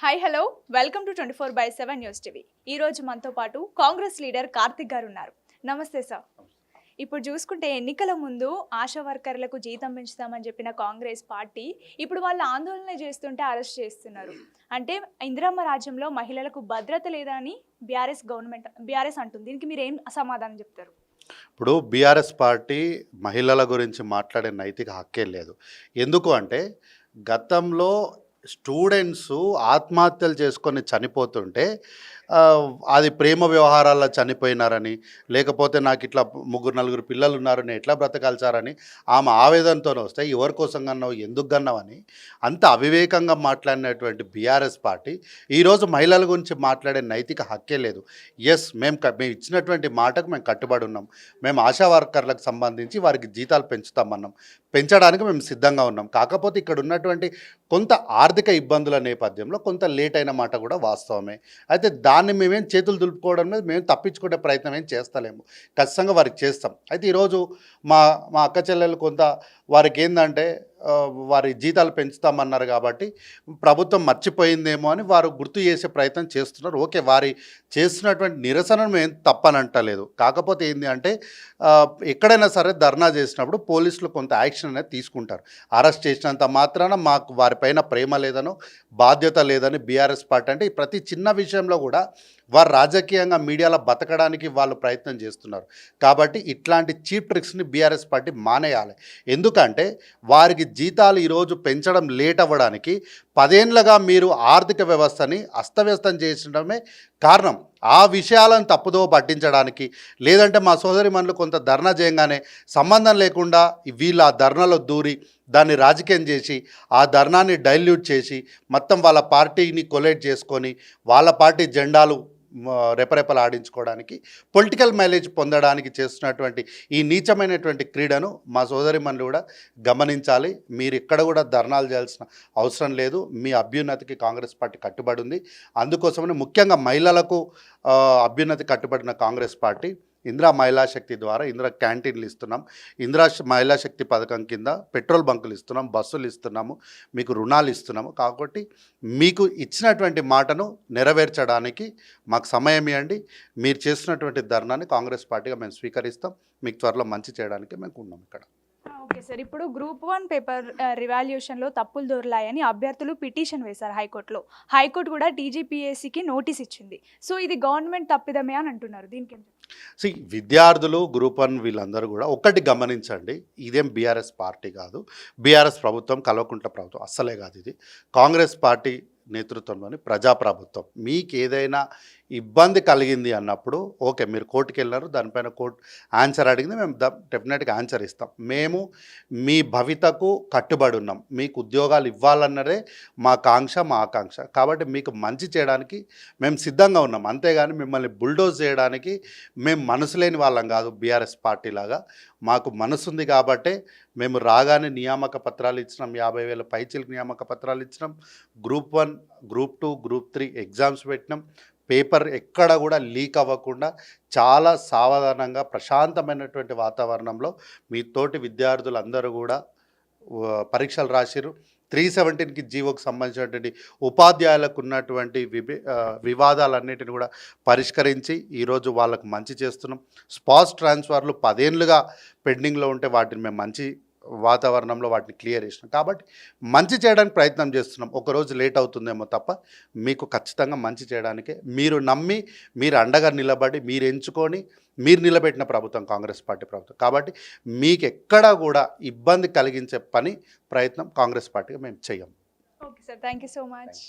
Hi hello welcome to 24/7 news TV. ఈ రోజు మనతో పాటు కాంగ్రెస్ లీడర్ కార్తిక్ గారు ఉన్నారు. నమస్తే సార్. ఇప్పుడు చూసుకుంటే ఎన్నికల ముందు ఆశా వర్కర్లకు జీతం పెంచుతామని చెప్పిన కాంగ్రెస్ పార్టీ ఇప్పుడు వాళ్ళు ఆందోళన చేస్తుంటే అరెస్ట్ చేస్తున్నారు. అంటే ఇందిరమ్మ రాజ్యంలో మహిళలకు భద్రత లేదా అని బీఆర్ఎస్ అంటుంది. దీనికి మీరు ఏం సమాధానం చెప్తారు? ఇప్పుడు బీఆర్ఎస్ పార్టీ మహిళల గురించి మాట్లాడే నైతిక హక్కే లేదు. ఎందుకు అంటే గతంలో స్టూడెంట్స్ ఆత్మహత్యలు చేసుకొని చనిపోతుంటే అది ప్రేమ వ్యవహారాల్లో చనిపోయినారని, లేకపోతే నాకు ఇట్లా ముగ్గురు నలుగురు పిల్లలు ఉన్నారు, నేను ఎట్లా బ్రతకాల్చారని ఆమె ఆవేదనతోనే వస్తే ఎవరి కోసం కన్నావు, ఎందుకు కన్నావని అంత అవివేకంగా మాట్లాడినటువంటి బీఆర్ఎస్ పార్టీ ఈరోజు మహిళల గురించి మాట్లాడే నైతిక హక్కే లేదు. ఎస్, మేము ఇచ్చినటువంటి మాటకు మేము కట్టుబడి ఉన్నాం. మేము ఆశా వర్కర్లకు సంబంధించి వారికి జీతాలు పెంచుతామన్నాం, పెంచడానికి మేము సిద్ధంగా ఉన్నాం. కాకపోతే ఇక్కడ ఉన్నటువంటి కొంత ఆర్థిక ఇబ్బందుల నేపథ్యంలో కొంత లేట్ అయిన మాట కూడా వాస్తవమే. అయితే దాన్ని మేమేం చేతులు దులుపుకోవడం మీద మేము తప్పించుకునే ప్రయత్నం ఏం చేస్తలేము, ఖచ్చితంగా వారికి చేస్తాం. అయితే ఈరోజు మా మా అక్క చెల్లెలు కొంత వారికి ఏంటంటే వారి జీతాలు పెంచుతామన్నారు కాబట్టి ప్రభుత్వం మర్చిపోయిందేమో అని వారు గుర్తు చేసే ప్రయత్నం చేస్తున్నారు. ఓకే, వారి చేస్తున్నటువంటి నిరసనను మేము తప్పనంటలేదు. కాకపోతే ఏంటి అంటే ఎక్కడైనా సరే ధర్నా చేసినప్పుడు పోలీసులు కొంత యాక్షన్ అనేది తీసుకుంటారు. అరెస్ట్ చేసినంత మాత్రాన మాకు వారిపైన ప్రేమ లేదనో బాధ్యత లేదని బీఆర్ఎస్ పార్టీ అంటే ప్రతి చిన్న విషయంలో కూడా వారు రాజకీయంగా మీడియాలో బతకడానికి వాళ్ళు ప్రయత్నం చేస్తున్నారు. కాబట్టి ఇట్లాంటి చీప్ ట్రిక్స్ని బీఆర్ఎస్ పార్టీ మానేయాలి. ఎందుకంటే వారికి జీతాలు ఈరోజు పెంచడం లేట్ అవ్వడానికి 10 ఏళ్లుగా మీరు ఆర్థిక వ్యవస్థని అస్తవ్యస్తం చేసడమే కారణం. ఆ విషయాలను తప్పుదో పట్టించడానికి, లేదంటే మా సోదరిమణులు కొంత ధర్నా చేయగానే సంబంధం లేకుండా వీళ్ళు ఆ ధర్నాలో దూరి దాన్ని రాజకీయం చేసి ఆ ధర్నాన్ని డైల్యూట్ చేసి మొత్తం వాళ్ళ పార్టీని కొలైట్ చేసుకొని వాళ్ళ పార్టీ జెండాలు రెపరెపలు ఆడించుకోవడానికి, పొలిటికల్ మైలేజ్ పొందడానికి చేస్తున్నటువంటి ఈ నీచమైనటువంటి క్రీడను మా సోదరిమణులు కూడా గమనించాలి. మీరు ఇక్కడ కూడా ధర్నాలు చేయాల్సిన అవసరం లేదు. మీ అభ్యున్నతికి కాంగ్రెస్ పార్టీ కట్టుబడి ఉంది. అందుకోసమని ముఖ్యంగా మహిళలకు అభ్యున్నతి కట్టుబడిన కాంగ్రెస్ పార్టీ ఇందిరా మహిళా శక్తి ద్వారా ఇందిరా క్యాంటీన్లు ఇస్తున్నాం, ఇందిరా మహిళా శక్తి పథకం కింద పెట్రోల్ బంకులు ఇస్తున్నాం, బస్సులు ఇస్తున్నాము, మీకు రుణాలు ఇస్తున్నాము. కాబట్టి మీకు ఇచ్చినటువంటి మాటను నెరవేర్చడానికి మాకు సమయం ఇవ్వండి. మీరు చేస్తున్నటువంటి ధర్నాన్ని కాంగ్రెస్ పార్టీగా మేము స్వీకరిస్తాం. మీకు త్వరలో మంచి చేయడానికి మేము ఉన్నాం ఇక్కడ. ఓకే సార్, ఇప్పుడు గ్రూప్ 1 పేపర్ రివాల్యూషన్లో తప్పులు దొరలాయని అభ్యర్థులు పిటిషన్ వేశారు హైకోర్టులో. హైకోర్టు కూడా టీజీపీఎస్సీకి నోటీస్ ఇచ్చింది. సో ఇది గవర్నమెంట్ తప్పిదమే అని అంటున్నారు. దీనికి విద్యార్థులు గ్రూప్ 1 వీళ్ళందరూ కూడా ఒకటి గమనించండి, ఇదేం బీఆర్ఎస్ పార్టీ కాదు, బీఆర్ఎస్ ప్రభుత్వం, కల్వకుంట్ల ప్రభుత్వం అస్సలే కాదు. ఇది కాంగ్రెస్ పార్టీ నేతృత్వంలోని ప్రజాప్రభుత్వం. మీకు ఏదైనా ఇబ్బంది కలిగింది అన్నప్పుడు ఓకే, మీరు కోర్టుకు వెళ్ళినారు, దానిపైన కోర్టు ఆన్సర్ అడిగింది, మేము డెఫినెట్గా ఆన్సర్ ఇస్తాం. మేము మీ భవితకు కట్టుబడి ఉన్నాం. మీకు ఉద్యోగాలు ఇవ్వాలన్నదే మా కాంక్ష, మా ఆకాంక్ష. కాబట్టి మీకు మంచి చేయడానికి మేము సిద్ధంగా ఉన్నాం. అంతేగాని మిమ్మల్ని బుల్డోజ్ చేయడానికి మేము మనసు లేని వాళ్ళం కాదు. బీఆర్ఎస్ పార్టీ లాగా మాకు మనసు ఉంది కాబట్టే మేము రాగానే నియామక పత్రాలు ఇచ్చినాం, 50,000 పైచీలకు నియామక పత్రాలు ఇచ్చినాం. గ్రూప్ 1, గ్రూప్ 2, గ్రూప్ 3 ఎగ్జామ్స్ పెట్టినాం. పేపర్ ఎక్కడ కూడా లీక్ అవ్వకుండా చాలా సావధానంగా ప్రశాంతమైనటువంటి వాతావరణంలో మీ తోటి విద్యార్థులందరూ కూడా పరీక్షలు రాసిరు. 317కి జీవోకి సంబంధించినటువంటి ఉపాధ్యాయులకు ఉన్నటువంటి వివాదాలన్నిటిని కూడా పరిష్కరించి ఈరోజు వాళ్ళకు మంచి చేస్తున్నాం. స్పాస్ ట్రాన్స్ఫర్లు 10 ఏళ్లుగా పెండింగ్లో ఉంటే వాటిని మేము మంచి వాతావరణంలో వాటిని క్లియర్ చేసినాం. కాబట్టి మంచి చేయడానికి ప్రయత్నం చేస్తున్నాం. ఒకరోజు లేట్ అవుతుందేమో తప్ప మీకు ఖచ్చితంగా మంచి చేయడానికే మీరు నమ్మి, మీరు అండగా నిలబడి, మీరు ఎంచుకొని మీరు నిలబెట్టిన ప్రభుత్వం కాంగ్రెస్ పార్టీ ప్రభుత్వం. కాబట్టి మీకు ఎక్కడా కూడా ఇబ్బంది కలిగించే ప్రయత్నం కాంగ్రెస్ పార్టీగా మేము చెయ్యం. Okay sir, thank you so much.